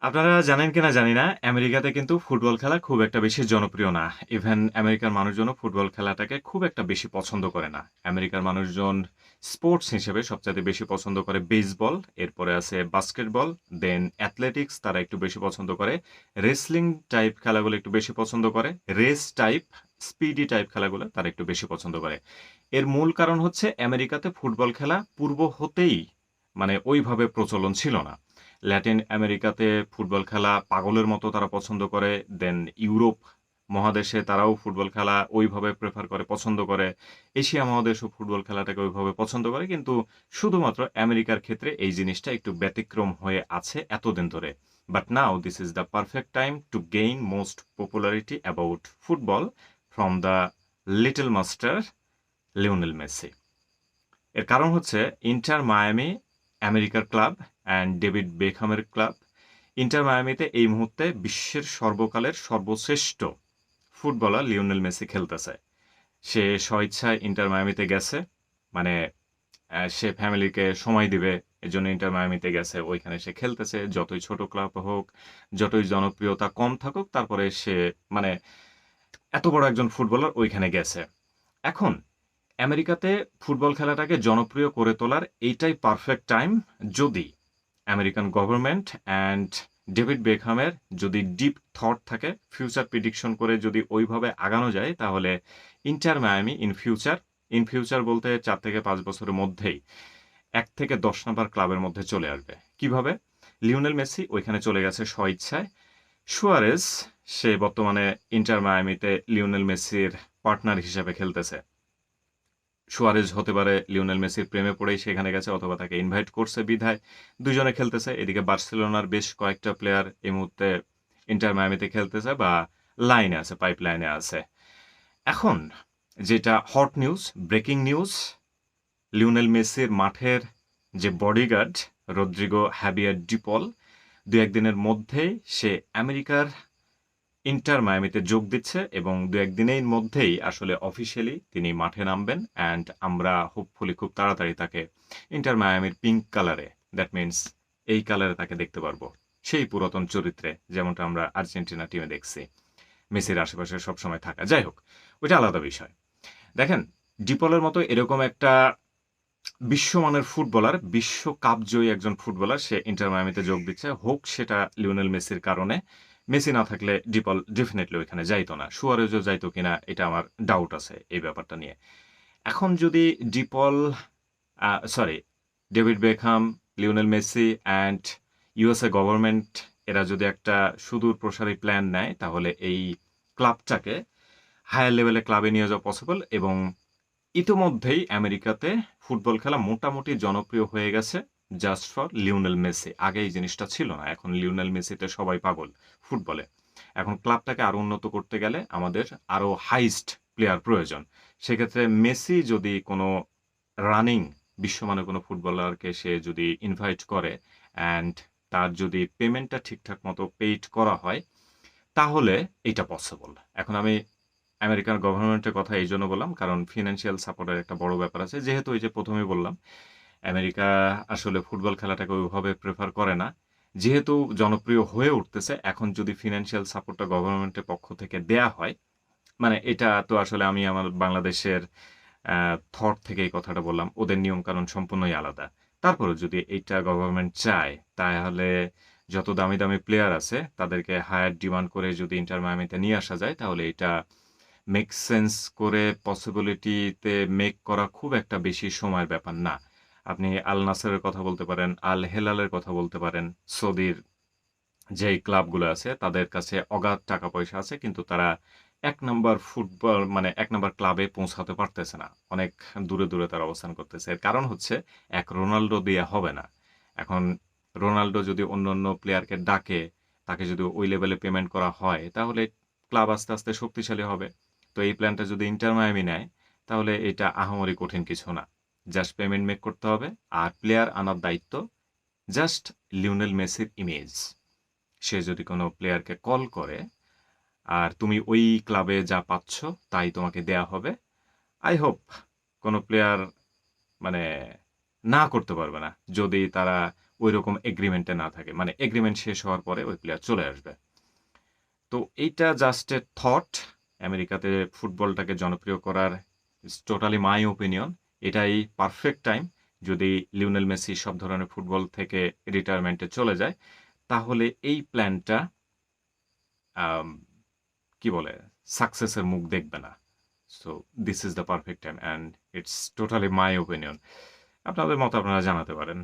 আপনারা জানেন কিনা জানি না, আমেরিকাতে কিন্তু ফুটবল খেলা খুব একটা বেশি জনপ্রিয় না। ইভেন আমেরিকার মানুষজনও ফুটবল খেলাটাকে খুব একটা বেশি পছন্দ করে না। আমেরিকার মানুষজন স্পোর্টস হিসেবে সবচাইতে বেশি পছন্দ করে বেসবল, এরপরে আছে বাস্কেটবল, দেন অ্যাথলেটিক্স তারা একটু বেশি পছন্দ করে। রেসলিং টাইপ খেলাগুলো একটু বেশি পছন্দ করে। রেস টাইপ, স্পিডি টাইপ খেলাগুলো তারা একটু বেশি পছন্দ করে। এর মূল কারণ হচ্ছে আমেরিকাতে ফুটবল খেলা পূর্ব হতেই ওইভাবে প্রচলন ছিল না। ল্যাটিন আমেরিকাতে ফুটবল খেলা পাগলের মতো তারা পছন্দ করে। দেন ইউরোপ মহাদেশে তারাও ফুটবল খেলা ওইভাবে প্রেফার করে, পছন্দ করে। এশিয়া মহাদেশও ফুটবল খেলাটাকে ওইভাবে পছন্দ করে, কিন্তু শুধুমাত্র আমেরিকার ক্ষেত্রে এই জিনিসটা একটু ব্যতিক্রম হয়ে আছে এতদিন ধরে। But now this is the perfect time to gain most popularity about football from the little master Lionel Messi. এর কারণ হচ্ছে ইন্টার মায়ামি আমেরিকার ক্লাব অ্যান্ড ডেভিড বেকহামের ক্লাব। ইন্টার মায়ামিতে এই মুহূর্তে বিশ্বের সর্বকালের সর্বশ্রেষ্ঠ ফুটবলার লিওনেল মেসি খেলতেছে। সে স্বইচ্ছায় ইন্টার মায়ামিতে গেছে। মানে সে ফ্যামিলিকে সময় দিবে, এজন্য ইন্টার মায়ামিতে গেছে। ওইখানে সে খেলতেছে, যতই ছোট ক্লাব হোক, যতই জনপ্রিয়তা কম থাকুক, তারপরে সে মানে এত বড় একজন ফুটবলার ওইখানে গেছে। এখন আমেরিকাতে ফুটবল খেলাটাকে জনপ্রিয় করে তোলার এইটাই পারফেক্ট টাইম, যদি আমেরিকান গভর্নমেন্ট অ্যান্ড ডেভিড বেকহামের যদি ডিপ থট থাকে, ফিউচার প্রিডিকশন করে যদি ওইভাবে আগানো যায়, তাহলে ইন্টার মায়ামি ইন ফিউচার বলতে 4 থেকে 5 বছরের মধ্যেই 1 থেকে 10 নাম্বার ক্লাবের মধ্যে চলে আসবে। কিভাবে? লিওনেল মেসি ওইখানে চলে গেছে স্বইচ্ছায়। সুয়ারেজ, সে বর্তমানে ইন্টার মায়ামিতে লিওনেল মেসির পার্টনার হিসেবে খেলতেছে। সুয়ারেজ হতে পারে লিওনেল মেসির প্রেমে পড়েই সেখানে গেছে, অথবা তাকে ইনভাইট করছে বিধায় দুজনে খেলতেছে। এদিকে বার্সেলোনার বেশ কয়েকটা প্লেয়ার এই মুহূর্তে ইন্টার মায়ামিতে খেলতেছে বা লাইনে আছে, পাইপ লাইনে আছে। এখন যেটা hot news, breaking news, Lionel মেসির মাঠের যে বডিগার্ড রদ্রিগো হ্যাবিয়ার ডিপল 2-1 দিনের মধ্যেই সে আমেরিকার ইন্টার মায়ামিতে যোগ দিচ্ছে, এবং 2-1 দিনের মধ্যেই আসলে অফিসিয়ালি তিনি মাঠে নামবেন। অ্যান্ড আমরা হোপফুলি খুব তাড়াতাড়ি তাকে ইন্টার মায়ামির পিঙ্ক কালারে, দ্যাট মিনস এই কালারে তাকে দেখতে পারবো, সেই পুরাতন চরিত্রে, যেমনটা আমরা আর্জেন্টিনা টিমে দেখছি মেসির আশেপাশে সবসময় থাকা। যাই হোক, ওইটা আলাদা বিষয়। দেখেন, ডিপলের মতো এরকম একটা বিশ্বমানের ফুটবলার, বিশ্বকাপ জয়ী একজন ফুটবলার, সে ইন্টার মায়ামিতে যোগ দিচ্ছে, হোক সেটা লিওনেল মেসির কারণে। মেসি না থাকলে ডিপল ডেফিনেটলি ওইখানে যাইতো না। সুয়ারেজও যাইতো কিনা এটা আমার ডাউট আছে এই ব্যাপারটা নিয়ে। এখন যদি ডিপল, sorry, David Beckham, Lionel Messi and USA government এরা যদি একটা সুদূর প্রসারী প্ল্যান নেয়, তাহলে এই ক্লাবটাকে হায়ার লেভেলে ক্লাবে নিয়ে যাওয়া পসিবল। এবং ইতোমধ্যেই আমেরিকাতে ফুটবল খেলা মোটামুটি জনপ্রিয় হয়ে গেছে জাস্ট ফর লিওনেল মেসি। আগে এই জিনিসটা ছিল না, এখন লিওনেল মেসিতে সবাই পাগল ফুটবলে। এখন ক্লাবটাকে আরও উন্নত করতে গেলে আমাদের আরও হাইস্ট প্লেয়ার প্রয়োজন। সেক্ষেত্রে মেসি যদি কোনো রানিং বিশ্বমানের কোনো ফুটবলারকে সে যদি ইনভাইট করে, অ্যান্ড তার যদি পেমেন্টটা ঠিকঠাক মতো পেইড করা হয়, তাহলে এটা পসিবল। এখন আমি আমেরিকান গভর্নমেন্টের কথা এই জন্য বললাম, কারণ ফিনান্সিয়াল সাপোর্টের একটা বড় ব্যাপার আছে। যেহেতু এই যে প্রথমেই বললাম, আমেরিকা আসলে ফুটবল খেলাটাকে ওইভাবে প্রেফার করে না। যেহেতু জনপ্রিয় হয়ে উঠতেছে, এখন যদি ফিনান্সিয়াল সাপোর্টটা গভর্নমেন্টের পক্ষ থেকে দেয়া হয়, এটা তো আসলে আমি আমার বাংলাদেশের থট থেকে এই কথাটা বললাম, ওদের নিয়মকানুন সম্পূর্ণই আলাদা। তারপরেও যদি এইটা গভর্নমেন্ট চায়, তাহলে যত দামি দামি প্লেয়ার আছে তাদেরকে হায়ার ডিমান্ড করে যদি ইন্টার মায়ামিতে নিয়ে আসা যায়, তাহলে এটা মেক সেন্স করে পসিবিলিটিতে মেক করা খুব একটা বেশি সময়ের ব্যাপার না। আপনি আল নাসেরের কথা বলতে পারেন, আল হেলালের কথা বলতে পারেন। সৌদির যেই ক্লাবগুলো আছে তাদের কাছে অগাধ টাকা পয়সা আছে, কিন্তু তারা ১ নাম্বার ফুটবল ১ নাম্বার ক্লাবে পৌঁছাতে পারতেছে না। অনেক দূরে, দূরে তারা অবস্থান করতেছে। এর কারণ হচ্ছে, এক রোনাল্ডো দিয়ে হবে না। এখন রোনাল্ডো যদি অন্যান্য প্লেয়ারকে ডাকে, তাকে যদি ওই লেভেলে পেমেন্ট করা হয়, তাহলে ক্লাব আস্তে, আস্তে শক্তিশালী হবে। তো এই প্ল্যানটা যদি ইন্টার মায়ামি নেয়, তাহলে এটা আহামরি কঠিন কিছু না। জাস্ট পেমেন্ট মেক করতে হবে, আর প্লেয়ার আনার দায়িত্ব জাস্ট লিওনেল মেসির ইমেজ। সে যদি কোনো প্লেয়ারকে কল করে, আর তুমি ওই ক্লাবে যা পাচ্ছ তাই তোমাকে দেয়া হবে, আই হোপ কোনো প্লেয়ার মানে না করতে পারবে না, যদি তারা ঐরকম এগ্রিমেন্টে না থাকে। মানে এগ্রিমেন্ট শেষ হওয়ার পরে ওই প্লেয়ার চলে আসবে। তো এইটা জাস্ট এ থট। আমেরিকাতে ফুটবলটাকে জনপ্রিয় করার ইটস টোটালি মাই ওপিনিয়ন। এটাই পারফেক্ট টাইম। যদি লিওনেল মেসি সব ধরনের ফুটবল থেকে রিটায়ারমেন্টে চলে যায়, তাহলে এই প্ল্যানটা আম কি বলে? সাকসেসের মুখ দেখবে না। So this is the perfect time and it's totally my opinion. আপনাদের মত আপনারা জানাতে পারেন।